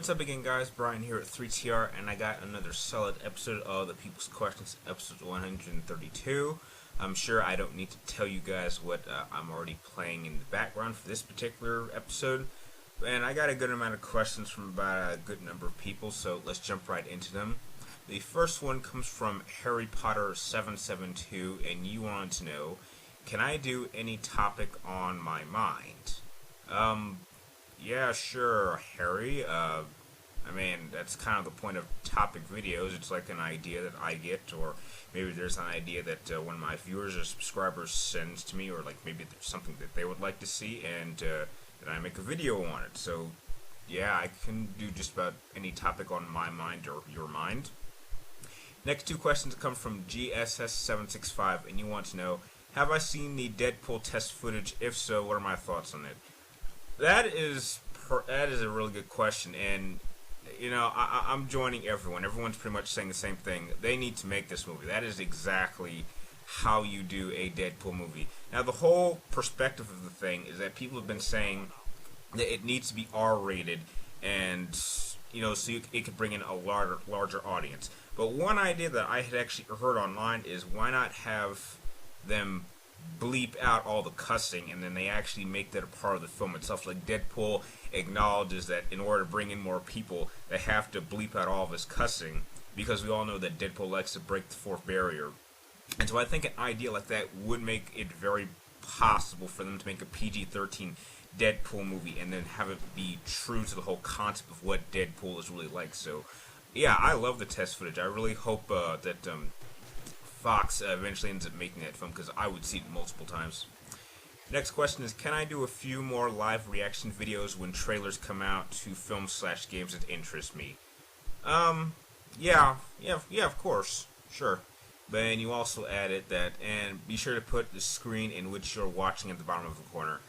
What's up again, guys? Brian here at Fath3R, and I got another solid episode of the People's Questions, episode 132. I'm sure I don't need to tell you guys what I'm already playing in the background for this particular episode, and I got a good amount of questions from about a good number of people, so let's jump right into them. The first one comes from Harry Potter 772, and you wanted to know, can I do any topic on my mind? Yeah, sure, Harry. I mean, that's kind of the point of topic videos. It's like an idea that I get, or maybe there's an idea that one of my viewers or subscribers sends to me, or like maybe there's something that they would like to see, and then I make a video on it. So, yeah, I can do just about any topic on my mind or your mind. Next two questions come from GSS765, and you want to know, have I seen the Deadpool test footage? If so, what are my thoughts on it? That is a really good question, and you know, I'm joining everyone. Everyone's pretty much saying the same thing. They need to make this movie. That is exactly how you do a Deadpool movie. Now, the whole perspective of the thing is that people have been saying that it needs to be R-rated, and you know, so it could bring in a larger audience. But one idea that I had actually heard online is why not have them bleep out all the cussing, and then they actually make that a part of the film itself. Like Deadpool acknowledges that in order to bring in more people, they have to bleep out all of his cussing, because we all know that Deadpool likes to break the fourth barrier. And so I think an idea like that would make it very possible for them to make a PG-13 Deadpool movie and then have it be true to the whole concept of what Deadpool is really like. So yeah, I love the test footage. I really hope that Fox eventually ends up making that film, because I would see it multiple times. Next question is, can I do a few more live reaction videos when trailers come out to films/games that interest me? Yeah, of course, sure. But then you also added that, and be sure to put the screen in which you're watching at the bottom of the corner.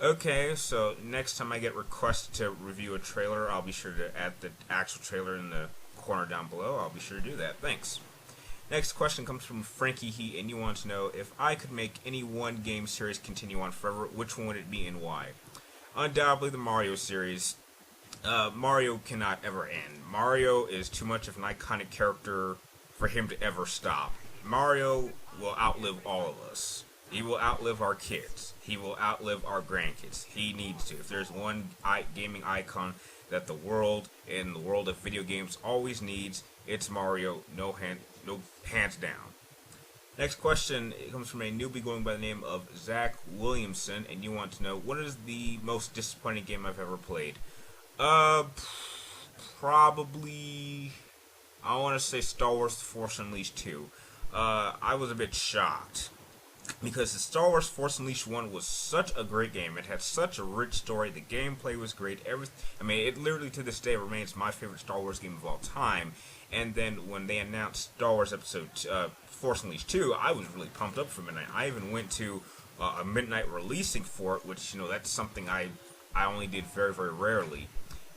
Okay, so next time I get requested to review a trailer, I'll be sure to add the actual trailer in the corner down below. I'll be sure to do that. Thanks. Next question comes from Frankie He, and you want to know, if I could make any one game series continue on forever, which one would it be and why? Undoubtedly the Mario series. Mario cannot ever end. Mario is too much of an iconic character for him to ever stop. Mario will outlive all of us. He will outlive our kids. He will outlive our grandkids. He needs to. If there's one gaming icon that the world, in the world of video games, always needs, it's Mario. No hands down. Next question, it comes from a newbie going by the name of Zak Williamson, and you want to know, what is the most disappointing game I've ever played? Probably, I want to say Star Wars The Force Unleashed 2. I was a bit shocked, because the Star Wars Force Unleashed 1 was such a great game. It had such a rich story. The gameplay was great. I mean, it literally to this day remains my favorite Star Wars game of all time. And then when they announced Star Wars Force Unleashed 2, I was really pumped up for midnight. I even went to a midnight releasing for it, which, you know, that's something I only did very, very rarely.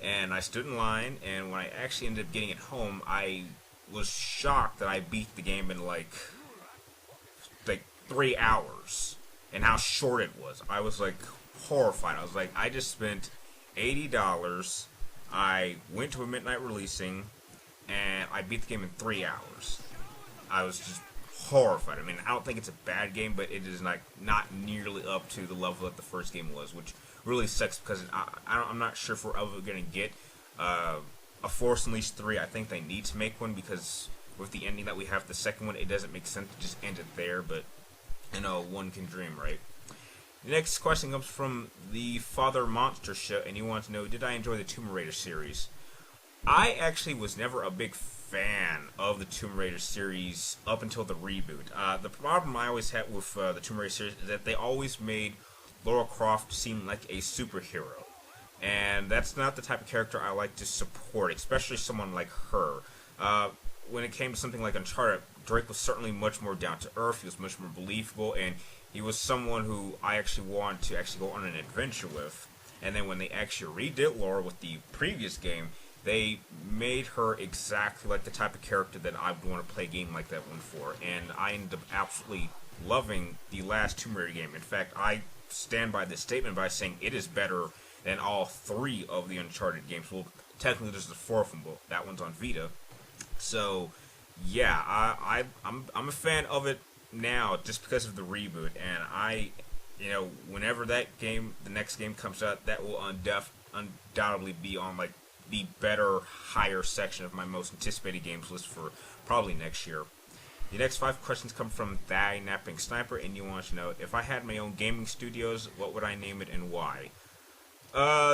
And I stood in line, and when I actually ended up getting it home, I was shocked that I beat the game in like 3 hours, and how short it was. I was like horrified. I was like, I just spent $80. I went to a midnight releasing, and I beat the game in 3 hours. I was just horrified. I mean, I don't think it's a bad game, but it is like not nearly up to the level that the first game was, which really sucks, because I'm not sure if we're ever going to get a Force Unleashed 3. I think they need to make one, because with the ending that we have the second one, it doesn't make sense to just end it there, but you know, one can dream, right? The next question comes from the Fath3R MONSTER show, and you want to know, did I enjoy the Tomb Raider series? I actually was never a big fan of the Tomb Raider series up until the reboot. The problem I always had with the Tomb Raider series is that they always made Lara Croft seem like a superhero. And that's not the type of character I like to support, especially someone like her. When it came to something like Uncharted, Drake was certainly much more down to earth. He was much more believable, and he was someone who I actually wanted to go on an adventure with. And then when they actually redid Lara with the previous game, they made her exactly like the type of character that I would want to play a game like that one for. And I ended up absolutely loving the last Tomb Raider game. In fact, I stand by this statement by saying it is better than all 3 of the Uncharted games. Well, technically there's the fourth one, but that one's on Vita. So yeah, I'm a fan of it now just because of the reboot, and whenever the next game comes out, that will undoubtedly be on like the better, higher section of my most anticipated games list for probably next year. The next 5 questions come from NappingSniper, and you want to know, if I had my own gaming studios, what would I name it and why?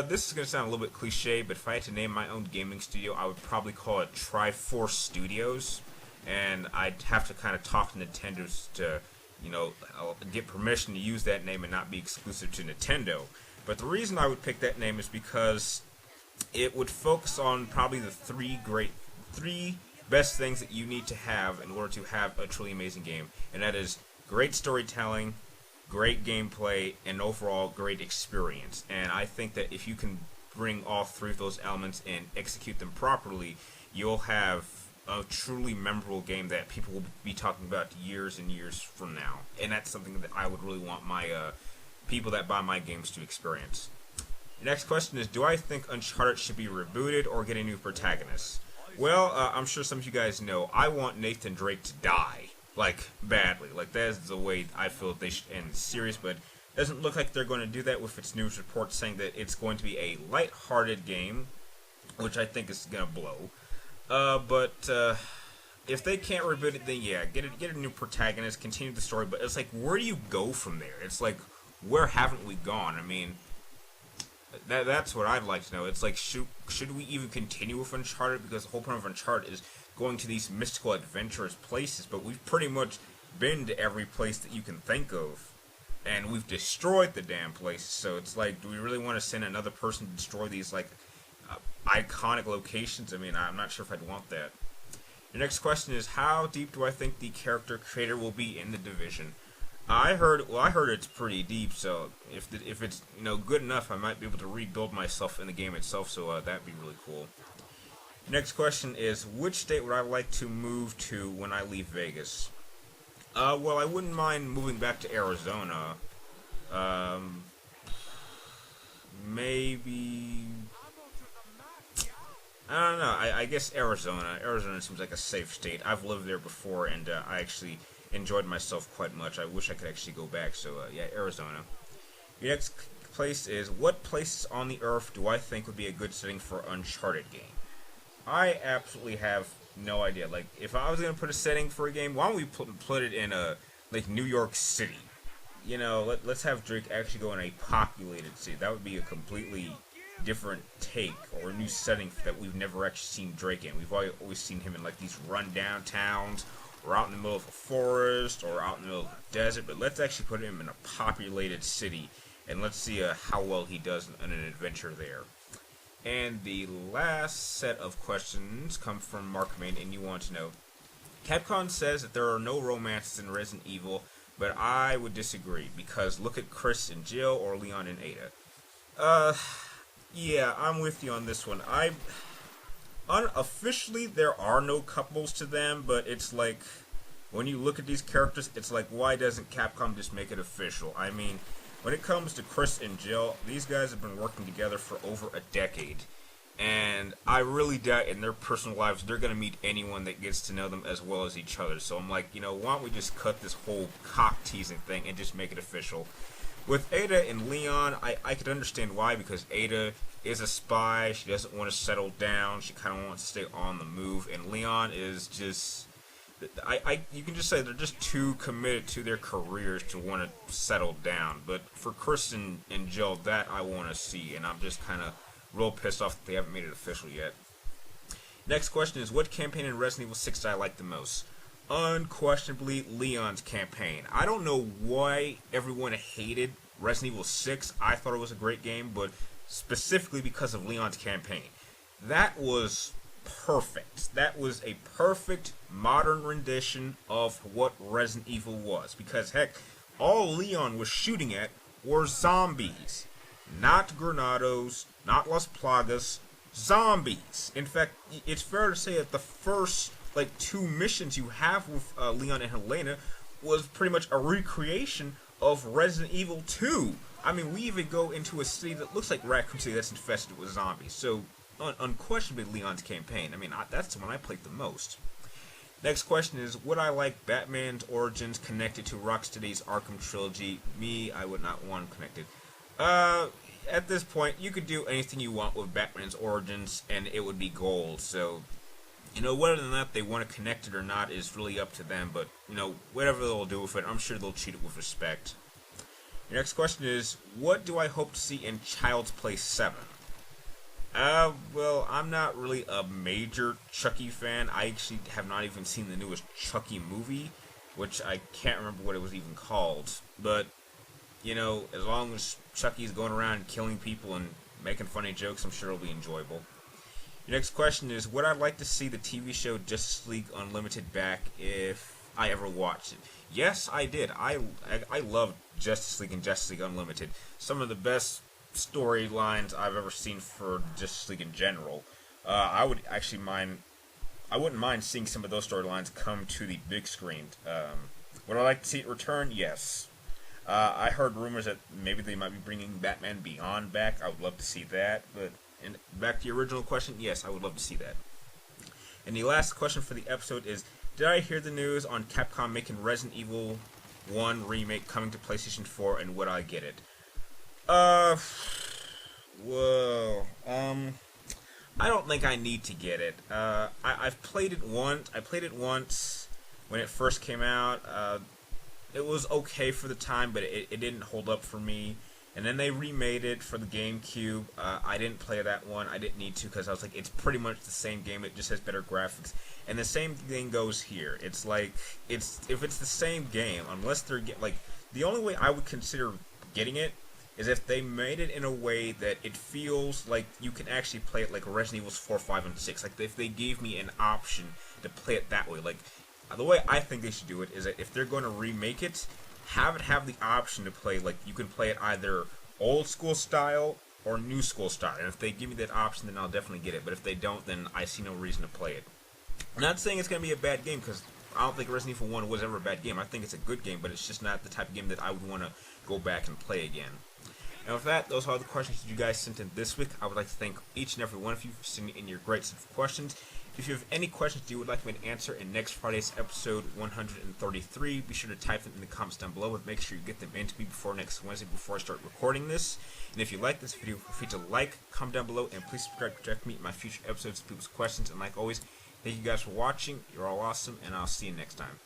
This is going to sound a little bit cliche, but if I had to name my own gaming studio, I would probably call it Triforce Studios, and I'd have to kind of talk to Nintendo to, get permission to use that name and not be exclusive to Nintendo. But the reason I would pick that name is because it would focus on probably the three best things that you need to have in order to have a truly amazing game, and that is great storytelling, great gameplay, and overall great experience. And I think that if you can bring all 3 of those elements and execute them properly, you'll have a truly memorable game that people will be talking about years and years from now. And that's something that I would really want my people that buy my games to experience. The next question is, do I think Uncharted should be rebooted or get a new protagonist? Well, I'm sure some of you guys know, I want Nathan Drake to die. Like, badly. Like, that is the way I feel they should end the series, but it doesn't look like they're going to do that with its news report saying that it's going to be a light-hearted game, which I think is going to blow. But if they can't reboot it, then yeah, get a new protagonist, continue the story, but it's like, where do you go from there? It's like, where haven't we gone? I mean, that's what I'd like to know. It's like, should we even continue with Uncharted? Because the whole point of Uncharted is going to these mystical, adventurous places, but we've pretty much been to every place that you can think of, and we've destroyed the damn places. So it's like, do we really want to send another person to destroy these, like, iconic locations? I mean, I'm not sure if I'd want that. The next question is, how deep do I think the character creator will be in The Division? I heard it's pretty deep, so if it's good enough, I might be able to rebuild myself in the game itself, so that'd be really cool. Next question is, which state would I like to move to when I leave Vegas? Well, I wouldn't mind moving back to Arizona. Maybe, I don't know, I guess Arizona. Arizona seems like a safe state. I've lived there before, and I actually enjoyed myself quite much. I wish I could actually go back, so yeah, Arizona. The next place is, what places on the earth do I think would be a good setting for an Uncharted game? I absolutely have no idea. Like, if I was going to put a setting for a game, why don't we put it in like New York City? Let's have Drake actually go in a populated city. That would be a completely different take or a new setting that we've never actually seen Drake in. We've always seen him in like these run-down towns, or out in the middle of a forest, or out in the middle of the desert, but let's actually put him in a populated city, and let's see how well he does in an adventure there. And the last set of questions come from Mark Main, and you want to know, Capcom says that there are no romances in Resident Evil, but I would disagree, because look at Chris and Jill, or Leon and Ada. Yeah, I'm with you on this one. Unofficially, there are no couples to them, but it's like, when you look at these characters, it's like, why doesn't Capcom just make it official? I mean, when it comes to Chris and Jill, these guys have been working together for over a decade, and I really doubt in their personal lives they're going to meet anyone that gets to know them as well as each other. So I'm like, why don't we just cut this whole cock-teasing thing and just make it official? With Ada and Leon, I could understand why, because Ada is a spy, she doesn't want to settle down, she kind of wants to stay on the move, and Leon is just, you can just say they're just too committed to their careers to want to settle down. But for Chris and Jill, that I want to see, and I'm just kind of real pissed off that they haven't made it official yet. Next question is, what campaign in Resident Evil 6 did I like the most? Unquestionably, Leon's campaign. I don't know why everyone hated Resident Evil 6. I thought it was a great game, but specifically because of Leon's campaign. That was perfect. That was a perfect modern rendition of what Resident Evil was. Because, heck, all Leon was shooting at were zombies. Not Granados, not Las Plagas, zombies. In fact, it's fair to say that the first, 2 missions you have with Leon and Helena was pretty much a recreation of Resident Evil 2. I mean, we even go into a city that looks like Raccoon City that's infested with zombies. So, unquestionably Leon's campaign. I mean, that's the one I played the most. Next question is, would I like Batman's origins connected to Rocksteady's Arkham trilogy? Me, I would not want them connected. At this point, you could do anything you want with Batman's origins, and it would be gold. So, whether or not they want to connect it or not is really up to them. But, whatever they'll do with it, I'm sure they'll treat it with respect. Your next question is, what do I hope to see in Child's Play 7? Well, I'm not really a major Chucky fan. I actually have not even seen the newest Chucky movie, which I can't remember what it was even called. But, as long as Chucky's going around killing people and making funny jokes, I'm sure it'll be enjoyable. Your next question is, would I like to see the TV show Justice League Unlimited back if I ever watched it? Yes, I did. I loved Justice League and Justice League Unlimited. Some of the best storylines I've ever seen for Justice League in general. I wouldn't mind seeing some of those storylines come to the big screen. Would I like to see it return? Yes. I heard rumors that maybe they might be bringing Batman Beyond back. I would love to see that. But back to your original question, yes, I would love to see that. And the last question for the episode is, did I hear the news on Capcom making Resident Evil 1 remake coming to PlayStation 4, and would I get it? Whoa. I don't think I need to get it. I've played it once. I played it once when it first came out. It was okay for the time, but it didn't hold up for me. And then they remade it for the GameCube. I didn't play that one. I didn't need to because I was like, it's pretty much the same game. It just has better graphics. And the same thing goes here. It's like, if it's the same game, unless they're the only way I would consider getting it is if they made it in a way that it feels like you can actually play it like Resident Evil 4, 5, and 6. Like, if they gave me an option to play it that way. Like, the way I think they should do it is that if they're going to remake it, have the option to play, like, you can play it either old school style or new school style. And if they give me that option, then I'll definitely get it. But if they don't, then I see no reason to play it. I'm not saying it's going to be a bad game, because I don't think Resident Evil 1 was ever a bad game. I think it's a good game, but it's just not the type of game that I would want to go back and play again. And with that, those are all the questions that you guys sent in this week. I would like to thank each and every one of you for sending in your great set of questions. If you have any questions you would like me to answer in next Friday's episode 133, be sure to type them in the comments down below, but make sure you get them in to me before next Wednesday before I start recording this. And if you like this video, feel free to like, comment down below, and please subscribe to check me in my future episodes of people's questions. And like always, thank you guys for watching. You're all awesome, and I'll see you next time.